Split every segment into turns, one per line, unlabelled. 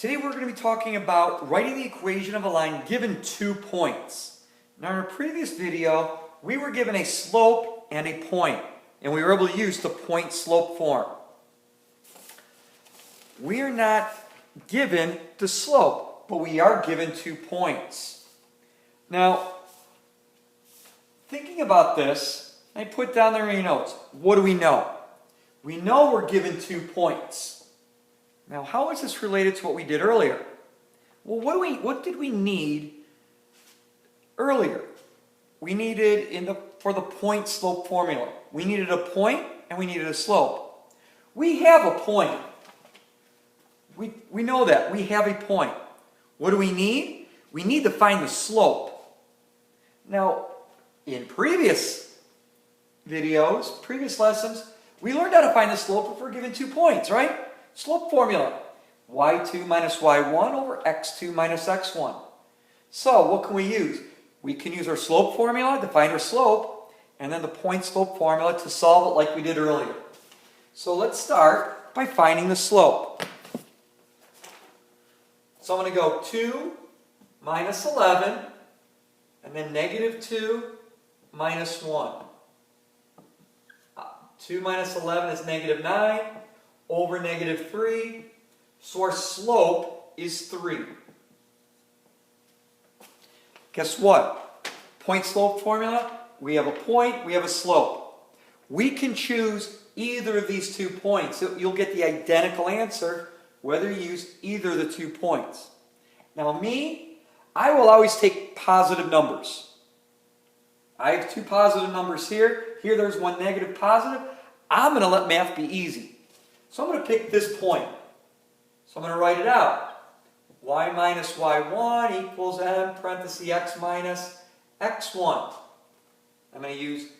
Today we're going to be talking about writing the equation of a line given 2 points. Now in our previous video, we were given a slope and a point, and we were able to use the point-slope form. We are not given the slope, but we are given 2 points. Now, thinking about this, I put down there in your notes, what do we know? We know we're given 2 points. Now, how is this related to what we did earlier? Well, what did we need earlier? We needed, for the point-slope formula, we needed a point and we needed a slope. We have a point. We know that. We have a point. What do we need? We need to find the slope. Now, in previous videos, previous lessons, we learned how to find the slope if we're given 2 points, right? Slope formula, y2 minus y1 over x2 minus x1. So what can we use? We can use our slope formula to find our slope, and then the point-slope formula to solve it like we did earlier. So let's start by finding the slope. So I'm going to go 2 minus 11, and then negative 2 minus 1. 2 minus 11 is negative 9. Over negative 3, so our slope is 3. Guess what? Point-slope formula, we have a point, we have a slope. We can choose either of these 2 points. You'll get the identical answer whether you use either of the 2 points. Now me, I will always take positive numbers. I have 2 positive numbers here. Here there's 1 negative positive. I'm going to let math be easy. So I'm going to pick this point. So I'm going to write it out. Y minus y1 equals m parenthesis x minus x1. I'm going to use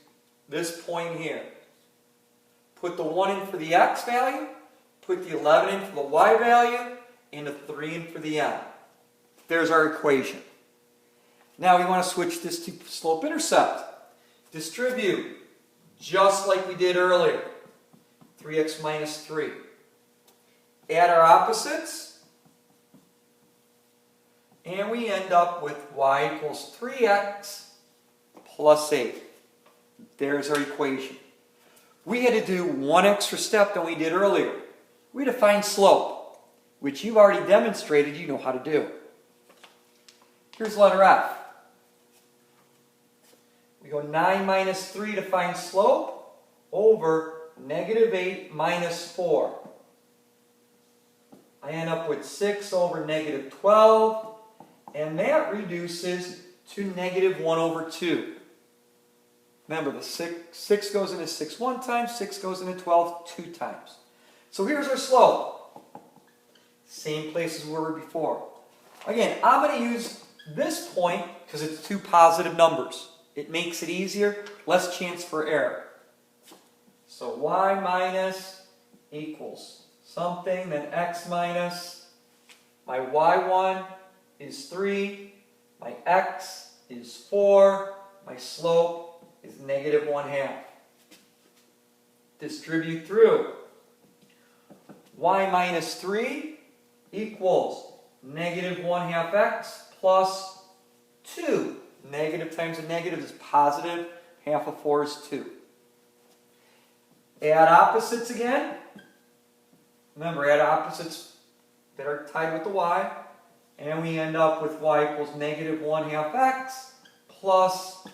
this point here. Put the 1 in for the x value, put the 11 in for the y value, and the 3 in for the m. There's our equation. Now we want to switch this to slope-intercept. Distribute, just like we did earlier. 3x minus 3. Add our opposites, and we end up with y equals 3x plus 8. There's our equation. We had to do one extra step than we did earlier. We had to find slope, which you've already demonstrated you know how to do. Here's letter F. We go 9 minus 3 to find slope over negative 8 minus 4. I end up with 6 over negative 12, and that reduces to negative 1 over 2. Remember, the 6 goes into 6 one time, 6 goes into 12 2 times. So here's our slope. Same place as we were before. Again, I'm going to use this point because it's 2 positive numbers. It makes it easier, less chance for error. So y minus equals something, then x minus. My y1 is 3, my x is 4, my slope is negative 1/2. Distribute through. Y minus 3 equals negative 1/2 x plus 2. Negative times a negative is positive. Half of 4 is 2. Add opposites again. Remember, add opposites that are tied with the y. And we end up with y equals negative 1/2 x plus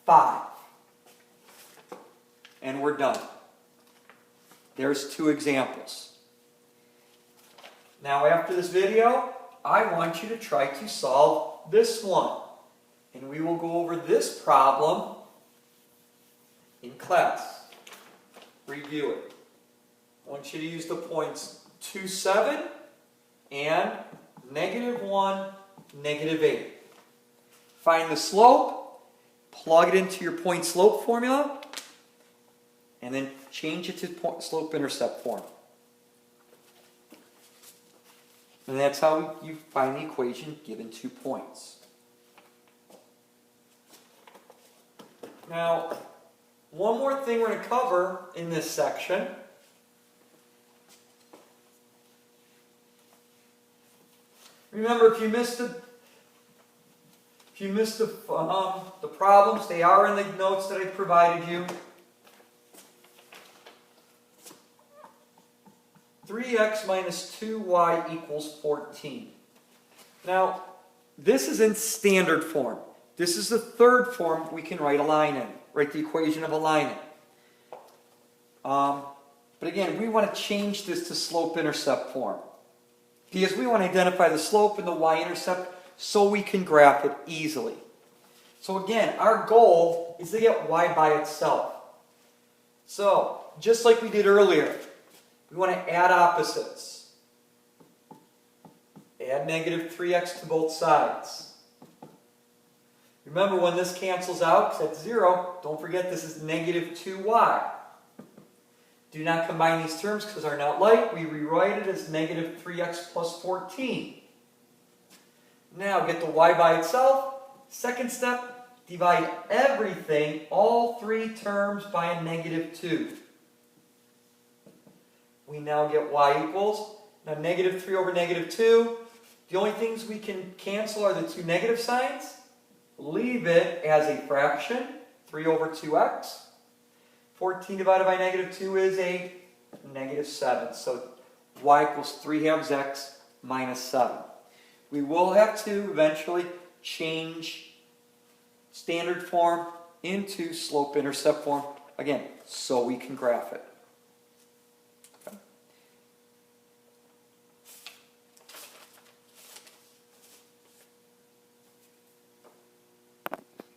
5. And we're done. There's 2 examples. Now after this video, I want you to try to solve this one. And we will go over this problem in class. Review it. I want you to use the points 2, 7 and negative 1, negative 8. Find the slope, plug it into your point-slope formula, and then change it to slope-intercept form. And that's how you find the equation given 2 points. Now, one more thing we're going to cover in this section Remember, if you missed the problems, they are in the notes that I provided you. 3x minus 2y equals 14. Now, this is in standard form. This is the third form we can write a line in, write the equation of a line in. But again, we want to change this to slope-intercept form, because we want to identify the slope and the y-intercept so we can graph it easily. So again, our goal is to get y by itself. So, just like we did earlier, we want to add opposites. Add negative 3x to both sides. Remember, when this cancels out, because that's 0, don't forget this is negative 2y. Do not combine these terms because they're not like. We rewrite it as negative 3x plus 14. Now get the y by itself. Second step, divide everything, all three terms, by a negative 2. We now get y equals, now negative 3 over negative 2. The only things we can cancel are the two negative signs. Leave it as a fraction, 3 over 2x. 14 divided by negative 2 is a negative 7. So y equals 3/2 x minus 7. We will have to eventually change standard form into slope-intercept form, again, so we can graph it.